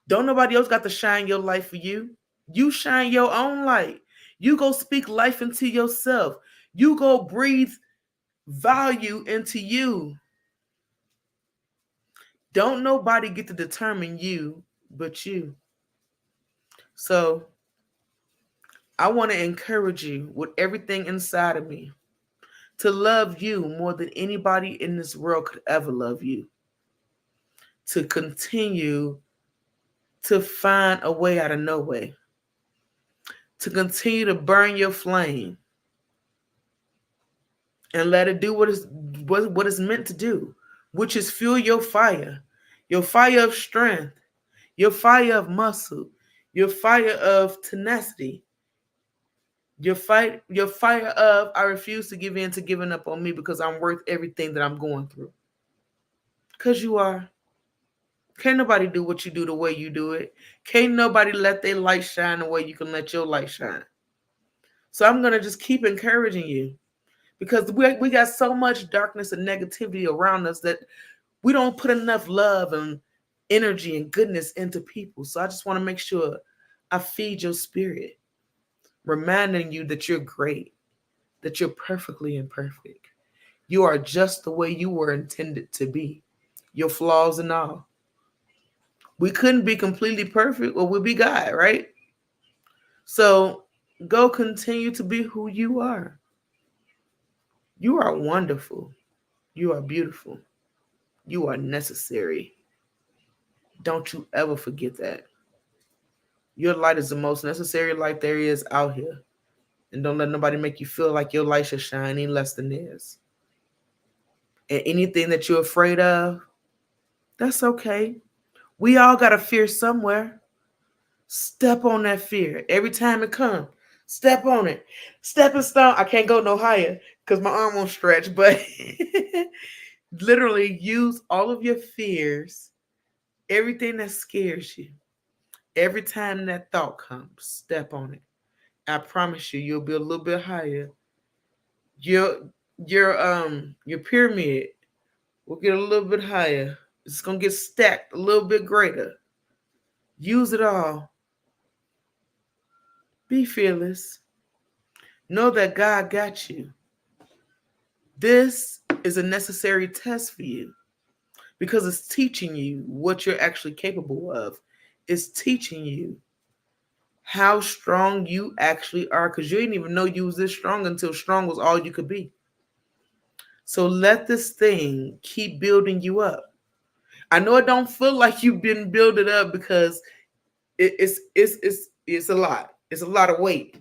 Don't nobody else got to shine your light for you. You shine your own light. You go speak life into yourself. You go breathe value into you. Don't nobody get to determine you but you. So I want to encourage you with everything inside of me to love you more than anybody in this world could ever love you. To continue to find a way out of no way. To continue to burn your flame and let it do what it's meant to do, which is fuel your fire of strength, your fire of muscle, your fire of tenacity, your fire of I refuse to give in to giving up on me because I'm worth everything that I'm going through. Because you are. Can't nobody do what you do the way you do it. Can't nobody let their light shine the way you can let your light shine. So I'm going to just keep encouraging you because we got so much darkness and negativity around us that we don't put enough love and energy and goodness into people. So I just want to make sure I feed your spirit, reminding you that you're great, that you're perfectly imperfect. You are just the way you were intended to be, your flaws and all. We couldn't be completely perfect or we'd be God, right? So go continue to be who you are. You are wonderful. You are beautiful. You are necessary. Don't you ever forget that. Your light is the most necessary light there is out here. And don't let nobody make you feel like your light should shine any less than theirs. And anything that you're afraid of, that's okay. We all got a fear somewhere. Step on that fear. Every time it comes, step on it. Stepping stone. I can't go no higher because my arm won't stretch, but literally use all of your fears, everything that scares you. Every time that thought comes, step on it. I promise you, you'll be a little bit higher. Your your pyramid will get a little bit higher. It's gonna get stacked a little bit greater. Use it all. Be fearless. Know that God got you. This is a necessary test for you because it's teaching you what you're actually capable of. It's teaching you how strong you actually are because you didn't even know you was this strong until strong was all you could be. So let this thing keep building you up. I know it don't feel like you've been building up because it's a lot. It's a lot of weight.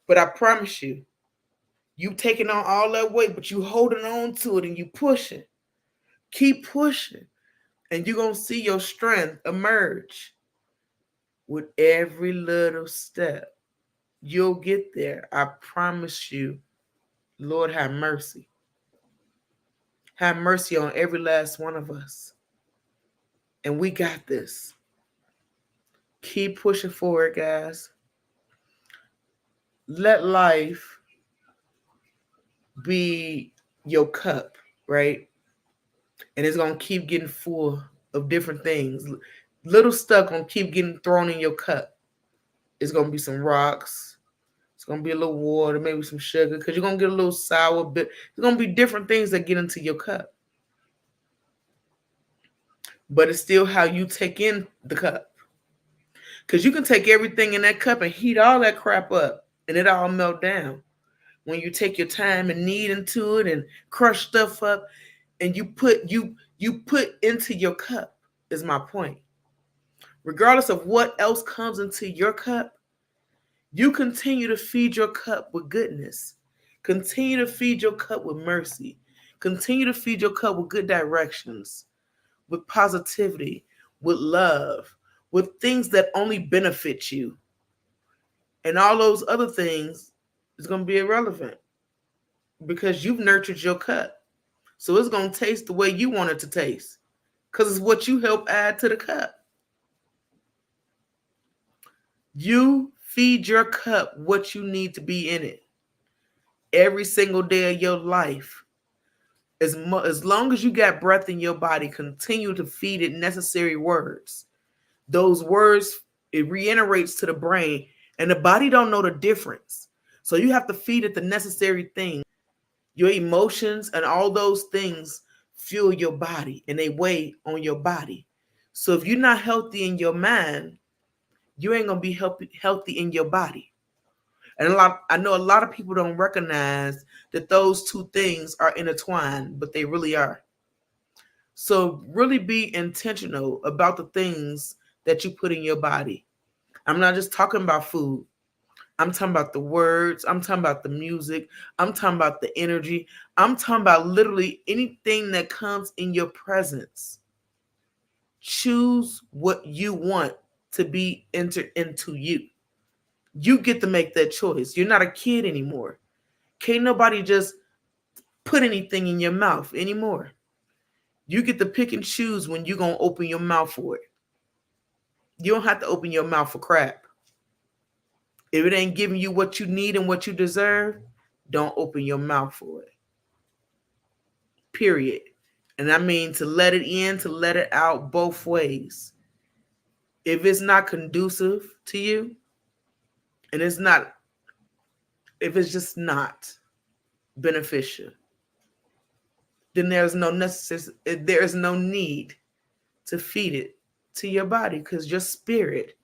But I promise you, you taking on all that weight, but you holding on to it and you pushing. Keep pushing. And you're gonna see your strength emerge with every little step. You'll get there. I promise you. Lord, have mercy. Have mercy on every last one of us. And we got this. Keep pushing forward, guys. Let life be your cup, right? And it's going to keep getting full of different things. Little stuff going to keep getting thrown in your cup. It's going to be some rocks. It's going to be a little water, maybe some sugar, because you're going to get a little sour bit. There's going to be different things that get into your cup. But it's still how you take in the cup. Because you can take everything in that cup and heat all that crap up and it all melt down. When you take your time and knead into it and crush stuff up and you put into your cup is my point. Regardless of what else comes into your cup, you continue to feed your cup with goodness. Continue to feed your cup with mercy. Continue to feed your cup with good directions, with positivity, with love, with things that only benefit you. And all those other things is going to be irrelevant because you've nurtured your cup. So it's going to taste the way you want it to taste because it's what you help add to the cup. You feed your cup what you need to be in it every single day of your life. As long as you got breath in your body, continue to feed it necessary words. Those words, it reiterates to the brain, and the body don't know the difference. So you have to feed it the necessary things. Your emotions and all those things fuel your body and they weigh on your body. So if you're not healthy in your mind, you ain't gonna be healthy in your body. And I know a lot of people don't recognize that those two things are intertwined, but they really are. So really be intentional about the things that you put in your body. I'm not just talking about food. I'm talking about the words. I'm talking about the music. I'm talking about the energy. I'm talking about literally anything that comes in your presence. Choose what you want to be entered into you. You get to make that choice. You're not a kid anymore. Can't nobody just put anything in your mouth anymore. You get to pick and choose when you're going to open your mouth for it. You don't have to open your mouth for crap. If it ain't giving you what you need and what you deserve, don't open your mouth for it. Period. And I mean to let it in, to let it out both ways. If it's not conducive to you, and if it's just not beneficial, then there is no need to feed it to your body because your spirit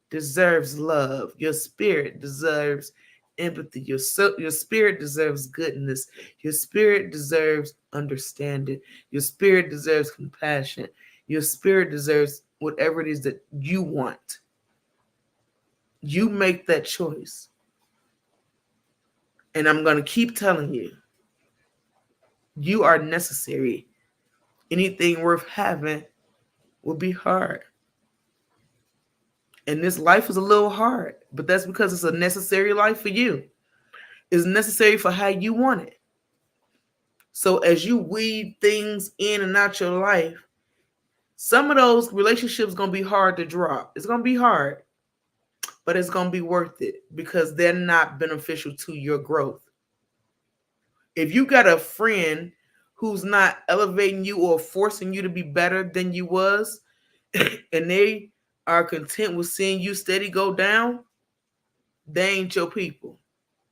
deserves love. Your spirit deserves empathy. Your spirit deserves goodness. Your spirit deserves understanding. Your spirit deserves compassion. Your spirit deserves whatever it is that you want. You make that choice. And I'm going to keep telling you, you are necessary. Anything worth having will be hard. And this life is a little hard, but that's because it's a necessary life for you. It's necessary for how you want it. So as you weed things in and out your life, some of those relationships going to be hard to drop. It's going to be hard, but it's going to be worth it because they're not beneficial to your growth. If you got a friend who's not elevating you or forcing you to be better than you was, and they are content with seeing you steady go down, they ain't your people.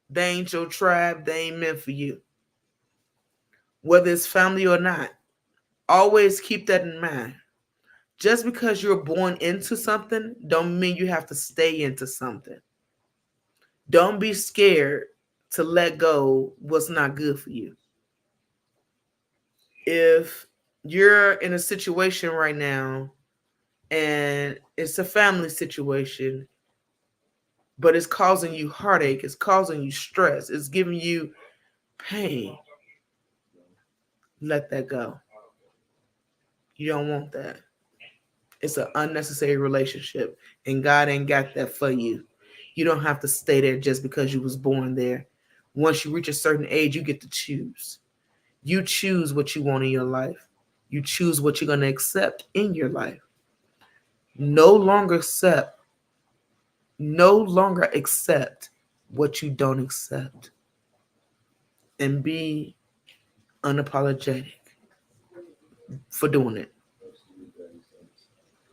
They ain't your tribe. They ain't meant for you. Whether it's family or not, always keep that in mind. Just because you're born into something don't mean you have to stay into something. Don't be scared to let go what's not good for you. If you're in a situation right now and it's a family situation, but it's causing you heartache, it's causing you stress, it's giving you pain, let that go. You don't want that. It's an unnecessary relationship, and God ain't got that for you. You don't have to stay there just because you was born there. Once you reach a certain age, you get to choose. You choose what you want in your life. You choose what you're going to accept in your life. No longer accept what you don't accept. And be unapologetic for doing it.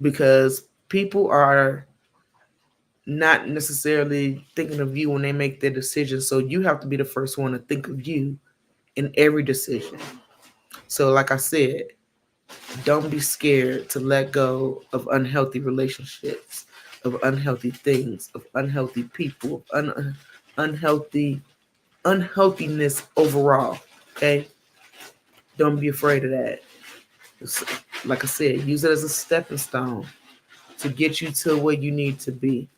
Because people are not necessarily thinking of you when they make their decisions. So you have to be the first one to think of you in every decision. So like I said, don't be scared to let go of unhealthy relationships, of unhealthy things, of unhealthy people, of unhealthiness overall. Okay? Don't be afraid of that. Like I said, use it as a stepping stone to get you to where you need to be.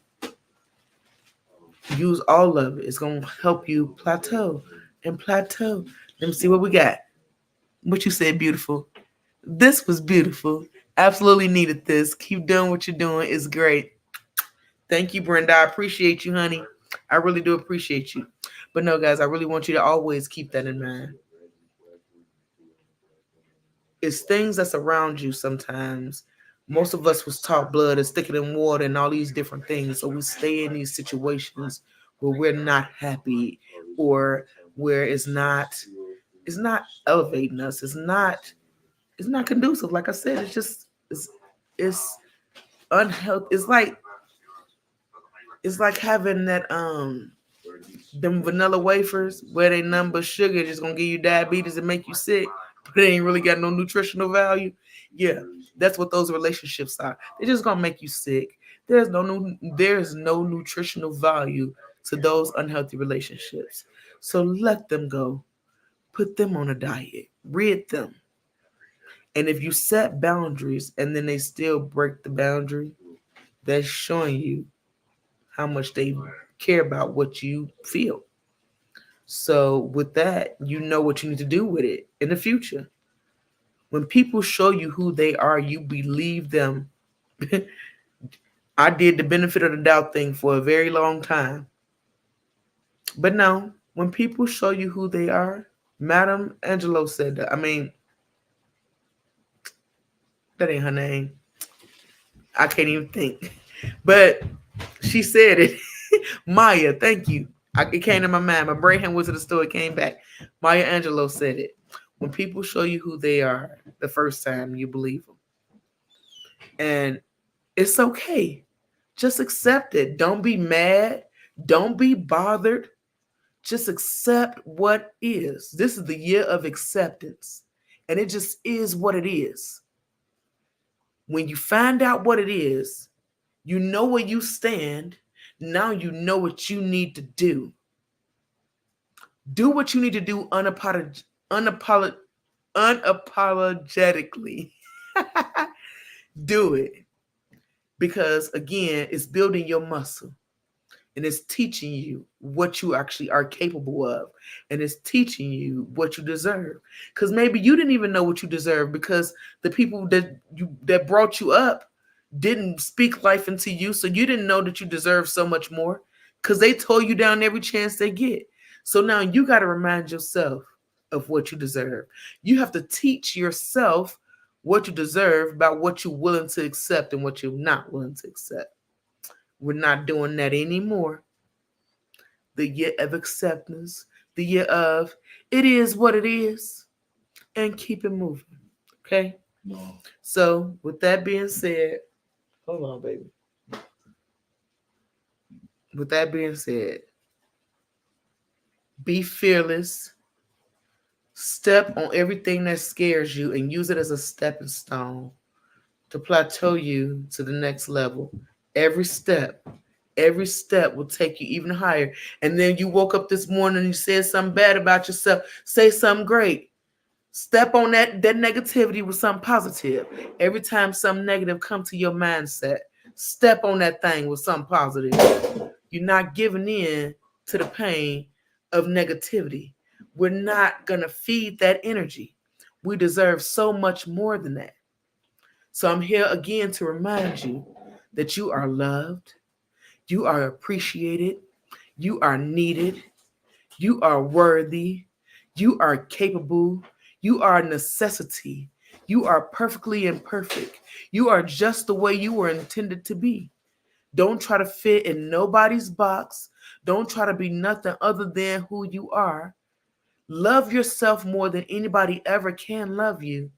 Use all of it. It's going to help you plateau and plateau. Let me see what we got. What you said, beautiful. This was beautiful. Absolutely needed this. Keep doing what you're doing. It's great. Thank you, Brenda. I appreciate you, honey. I really do appreciate you. But no, guys, I really want you to always keep that in mind. It's things that's around you sometimes. Most of us was taught blood is thicker than water and all these different things. So we stay in these situations where we're not happy or where it's not elevating us. It's not conducive. Like I said, it's unhealthy. It's like having that them vanilla wafers where they number sugar just gonna give you diabetes and make you sick, but it ain't really got no nutritional value. Yeah, that's what those relationships are. They're just gonna make you sick. There's no nutritional value to those unhealthy relationships. So let them go. Put them on a diet. Rid them. And if you set boundaries and then they still break the boundary, that's showing you how much they care about what you feel. So with that, you know what you need to do with it in the future. When people show you who they are, you believe them. I did the benefit of the doubt thing for a very long time. But no, when people show you who they are, Madam Angelo said that. I mean, that ain't her name. I can't even think. But she said it. Maya, thank you. It came to my mind. My brain went to the store. It came back. Maya Angelou said it. When people show you who they are the first time, you believe them. And it's okay. Just accept it. Don't be mad. Don't be bothered. Just accept what is. This is the year of acceptance. And it just is what it is. When you find out what it is, you know where you stand. Now you know what you need to do. Do what you need to do unapologetically. Do it. Because again, it's building your muscle and it's teaching you what you actually are capable of. And it's teaching you what you deserve. Because maybe you didn't even know what you deserve because the people that brought you up didn't speak life into you. So you didn't know that you deserve so much more because they tore you down every chance they get. So now you got to remind yourself of what you deserve. You have to teach yourself what you deserve about what you're willing to accept and what you're not willing to accept. We're not doing that anymore. The year of acceptance, the year of it is what it is, and keep it moving. Okay? So, with that being said, hold on, baby. With that being said, be fearless. Step on everything that scares you and use it as a stepping stone to plateau you to the next level. Every step, every step will take you even higher. And then you woke up this morning and you said something bad about yourself. Say something great. Step on that negativity with something positive. Every time something negative comes to your mindset, step on that thing with something positive. You're not giving in to the pain of negativity. We're not going to feed that energy. We deserve so much more than that. So I'm here again to remind you that you are loved, you are appreciated, you are needed, you are worthy, you are capable, you are a necessity, you are perfectly imperfect, you are just the way you were intended to be. Don't try to fit in nobody's box. Don't try to be nothing other than who you are. Love yourself more than anybody ever can love you.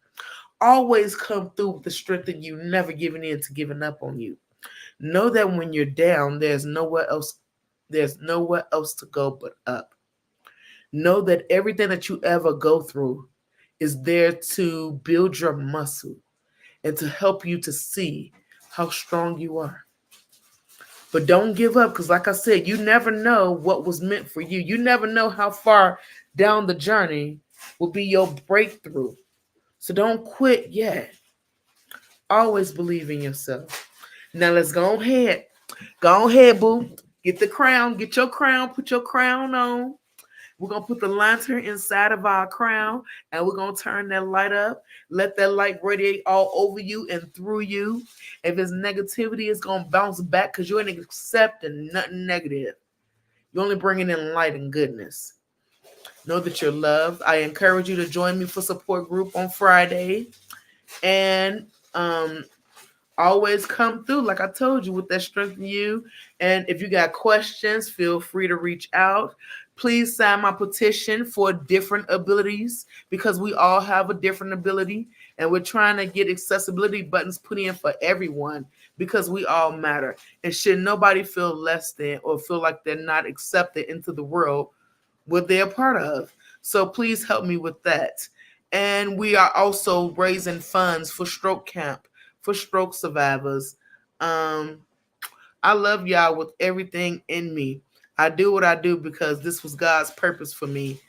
Always come through with the strength in you, never giving in to giving up on you. Know that when you're down, there's nowhere else to go but up. Know that everything that you ever go through is there to build your muscle and to help you to see how strong you are. But don't give up because, like I said, you never know what was meant for you. You never know how far down the journey will be your breakthrough. So don't quit yet. Always believe in yourself. Now let's go ahead. Go ahead, boo. Get the crown. Get your crown. Put your crown on. We're going to put the lantern inside of our crown and we're going to turn that light up. Let that light radiate all over you and through you. If it's negativity, it's going to bounce back because you ain't accepting nothing negative. You're only bringing in light and goodness. Know that you're loved. I encourage you to join me for support group on Friday. And always come through, like I told you, with that strength in you. And if you got questions, feel free to reach out. Please sign my petition for different abilities because we all have a different ability. And we're trying to get accessibility buttons put in for everyone because we all matter. And should nobody feel less than or feel like they're not accepted into the world what they're a part of. So please help me with that. And we are also raising funds for stroke camp, for stroke survivors. Um, I love y'all with everything in me. I do what I do because this was God's purpose for me.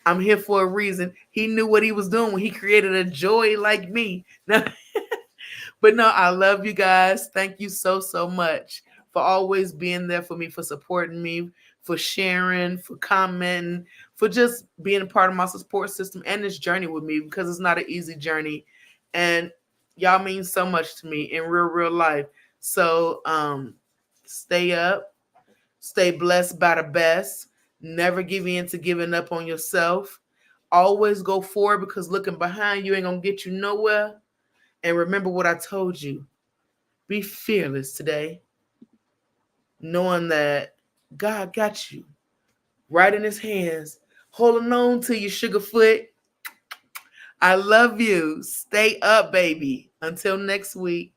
I'm here for a reason. He knew what he was doing when he created a joy like me. Now, but no, I love you guys. Thank you so, so much for always being there for me, for supporting me, for sharing, for commenting, for just being a part of my support system and this journey with me because it's not an easy journey. And y'all mean so much to me in real life. So stay up, stay blessed by the best, never give in to giving up on yourself. Always go forward because looking behind you ain't gonna get you nowhere. And remember what I told you. Be fearless today, knowing that God got you right in his hands, holding on to you, Sugarfoot. I love you. Stay up, baby. Until next week.